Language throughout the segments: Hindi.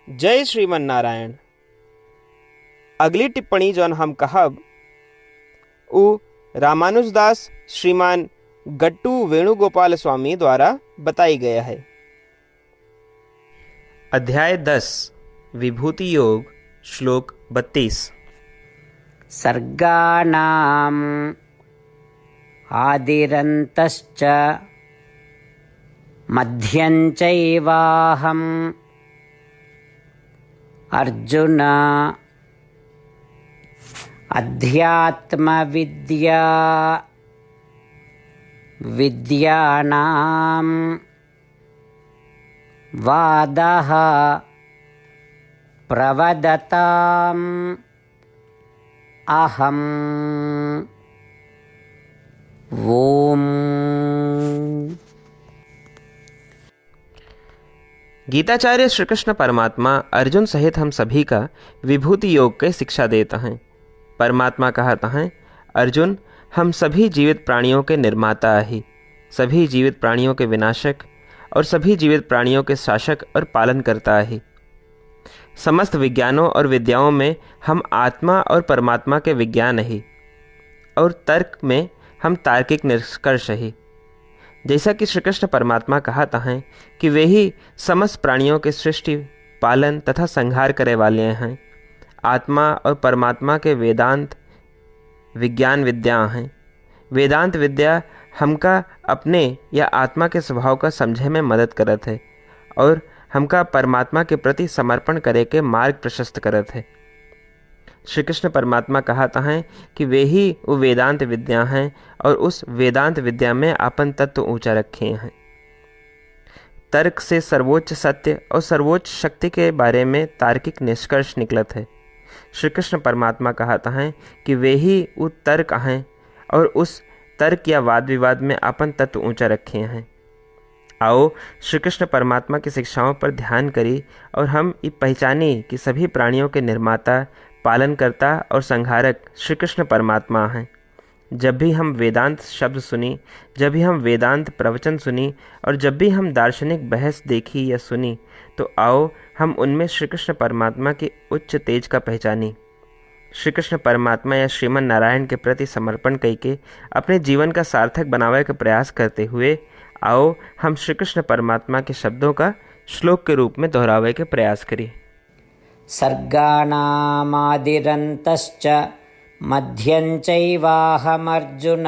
जय श्रीमन नारायण। अगली टिप्पणी जौन हम कहब उ रामानुजदास श्रीमान गट्टू वेणुगोपाल स्वामी द्वारा बताई गया है। अध्याय 10 विभूति योग श्लोक 32। सर्गाणाम् आदिरन्तश्च मध्यञ्चैवाहम् अर्जुन अध्यात्मविद्या विद्यानां वादः प्रवदताम् अहम्। ओम। गीताचार्य श्री कृष्ण परमात्मा अर्जुन सहित हम सभी का विभूति योग की शिक्षा देता है। परमात्मा कहता है, अर्जुन हम सभी जीवित प्राणियों के निर्माता ही, सभी जीवित प्राणियों के विनाशक और सभी जीवित प्राणियों के शासक और पालन करता ही। समस्त विज्ञानों और विद्याओं में हम आत्मा और परमात्मा के विज्ञान ही और तर्क में हम तार्किक निष्कर्ष ही। जैसा कि श्री कृष्ण परमात्मा कहता है कि वे ही समस्त प्राणियों के सृष्टि, पालन तथा संहार करे वाले हैं। आत्मा और परमात्मा के वेदांत विज्ञान विद्या हैं। वेदांत विद्या हमका अपने या आत्मा के स्वभाव का समझे में मदद करत है और हमका परमात्मा के प्रति समर्पण करे के मार्ग प्रशस्त करत है। श्री कृष्ण परमात्मा कहता है कि वे ही वो वेदांत विद्या हैं और उस वेदांत विद्या में आपन तत्व ऊंचा रखे हैं। तर्क से सर्वोच्च सत्य और सर्वोच्च शक्ति के बारे में तार्किक निष्कर्ष निकलत है। श्री कृष्ण परमात्मा कहता है कि वे ही वो तर्क हैं और उस तर्क या वाद विवाद में आपन तत्व ऊंचा रखे हैं। आओ श्री कृष्ण परमात्मा की शिक्षाओं पर ध्यान करी और हम ये पहचानी कि सभी प्राणियों के निर्माता, पालनकर्ता और संहारक श्री कृष्ण परमात्मा हैं। जब भी हम वेदांत शब्द सुनी, जब भी हम वेदांत प्रवचन सुनी और जब भी हम दार्शनिक बहस देखी या सुनी, तो आओ हम उनमें श्री कृष्ण परमात्मा की उच्च तेज का पहचानी। श्री कृष्ण परमात्मा या श्रीमन नारायण के प्रति समर्पण करके अपने जीवन का सार्थक बनावे का प्रयास करते हुए आओ हम श्री कृष्ण परमात्मा के शब्दों का श्लोक के रूप में दोहरावे के प्रयास करें। सर्गाणामादिरन्तश्च मध्यञ्चैवाहमर्जुन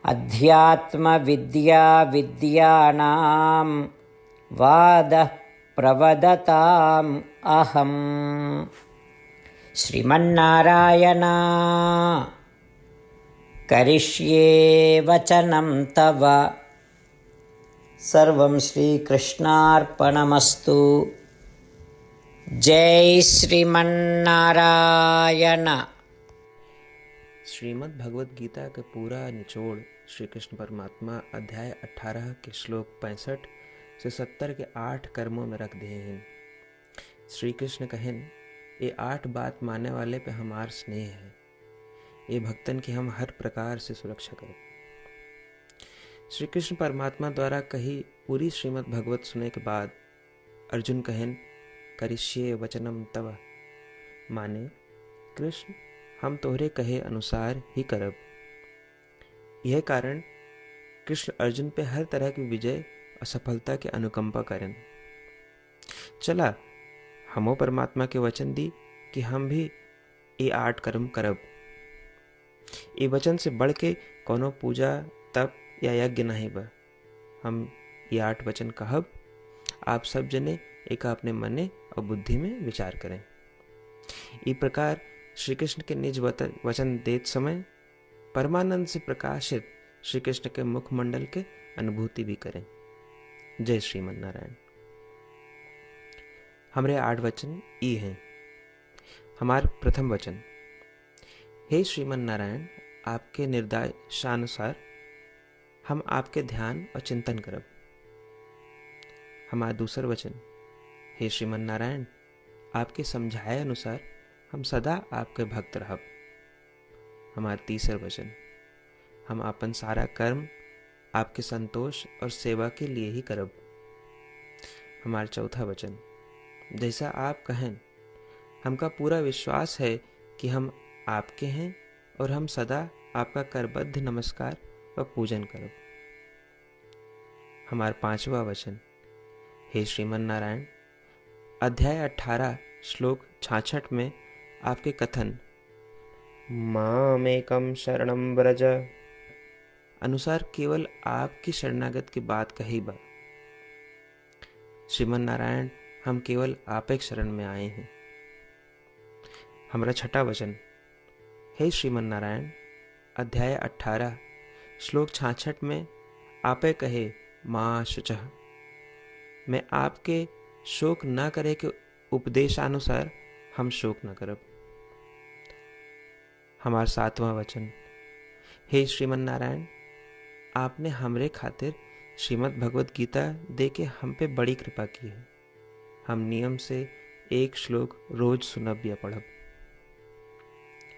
अध्यात्मविद्या विद्यानां वादः प्रवदताम् अहम्। श्रीमन्नारायण करिष्ये वचनं तव। सर्वं श्रीकृष्णार्पणमस्तु। जय श्रीमन्नारायण। श्रीमद् भगवद गीता का पूरा निचोड़ श्री कृष्ण परमात्मा अध्याय 18 के श्लोक 65 से 70 के 8 कर्मों में रख दिए हैं। श्री कृष्ण कहें, ये 8 बात मानने वाले पे हमार स्नेह है, ये भक्तन की हम हर प्रकार से सुरक्षा करें। श्री कृष्ण परमात्मा द्वारा कही पूरी श्रीमद् भगवत सुनने के बाद अर्जुन कहें, करिष्ये वचनम तव, माने कृष्ण हम तोहरे कहे अनुसार ही करब। यह कारण कृष्ण अर्जुन पे हर तरह की विजय और सफलता के अनुकंपा करें। चला हमो परमात्मा के वचन दी कि हम भी ये 8 कर्म करब। ये वचन से बढ़ के कोनो पूजा, तप या यज्ञ नहीं बा। हम ये 8 वचन कहब, आप सब जने एक अपने मने और बुद्धि में विचार करें। इस प्रकार श्री कृष्ण के निज वचन देत समय परमानंद से प्रकाशित श्री कृष्ण के मुखमंडल के अनुभूति भी करें। जय श्रीमन नारायण। हमारे 8 वचन ई हैं। हमार प्रथम वचन, हे श्रीमन नारायण, आपके निर्देशानुसार हम आपके ध्यान और चिंतन करब। हमारा दूसर वचन, हे श्रीमन नारायण, आपके समझाए अनुसार हम सदा आपके भक्त रहब। हमारा तीसर वचन, हम अपन सारा कर्म आपके संतोष और सेवा के लिए ही करब। हमारा चौथा वचन, जैसा आप कहें। हमका पूरा विश्वास है कि हम आपके हैं और हम सदा आपका करबद्ध नमस्कार व पूजन करब। हमार 5वां वचन। हे श्रीमन नारायण, अध्याय 18 श्लोक 66 में आपके कथन मामेकम शरणम व्रज अनुसार केवल आपकी शरणागत की बात कही बा। श्रीमन नारायण, हम केवल आप एक शरण में आए हैं। हमारा 6वां वचन। हे श्रीमन नारायण, अध्याय 18 श्लोक 66 में आपे कहे माँ शुचः, मैं आपके शोक न करे के उपदेशानुसार हम शोक न करब। हमार 7वां वचन। हे श्रीमन नारायण, आपने हमरे खातिर श्रीमद् भगवत गीता दे के हम पे बड़ी कृपा की है। हम नियम से एक श्लोक रोज सुनब या पढ़ब।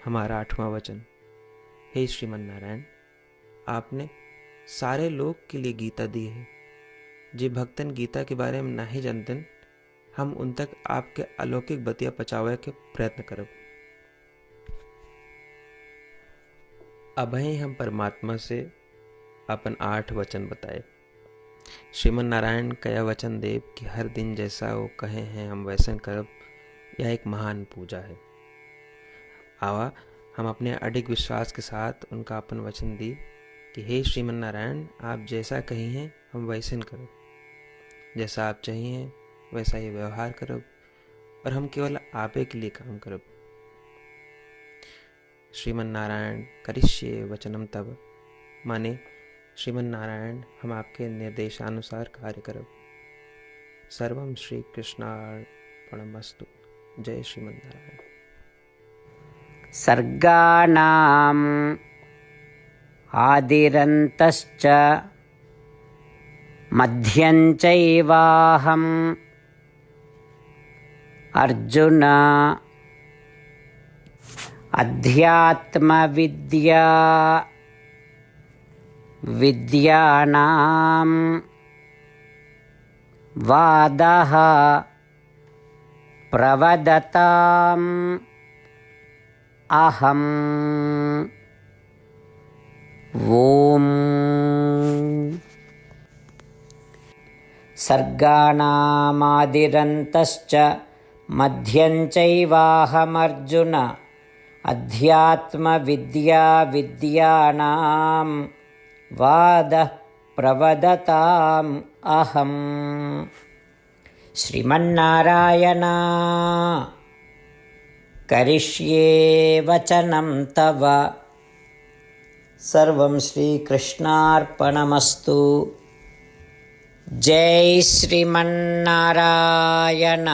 हमारा 8वां वचन। हे श्रीमन नारायण, आपने सारे लोग के लिए गीता दी है। जे भक्तन गीता के बारे में नहीं जानतन, हम उन तक आपके अलौकिक बतिया पहुंचावे के प्रयत्न करब। अभय हम परमात्मा से अपन 8 वचन बताए। श्रीमन नारायण कया वचन देव कि हर दिन जैसा वो कहे हैं हम वैसन करब, यह एक महान पूजा है। आवा हम अपने अडिग विश्वास के साथ उनका अपन वचन दी कि हे श्रीमन नारायण, आप जैसा कही हैं हम वैसन करब, जैसा आप चाहिए वैसा ही व्यवहार करब और हम केवल आपे के लिए काम करब। श्रीमन नारायण करिष्ये वचनम तब, माने श्रीमन नारायण हम आपके निर्देशानुसार कार्य करब। सर्वम श्री कृष्णार्पणमस्तु। जय श्रीमन नारायण। सर्गाणाम् आदिरन्तश्च मध्यं चैवाहम् अर्जुन अध्यात्मविद्या विद्यानां वादः प्रवदताम् अहम्। ओम सर्गाणामादिरन्तश्च मध्यं चैवाहमर्जुन अध्यात्मविद्या विद्यानां वादः प्रवदताम् अहम्। श्रीमन्नारायण करिष्ये वचनं तव। सर्वं श्रीकृष्णार्पणमस्तु। जय श्रीमन्नारायण।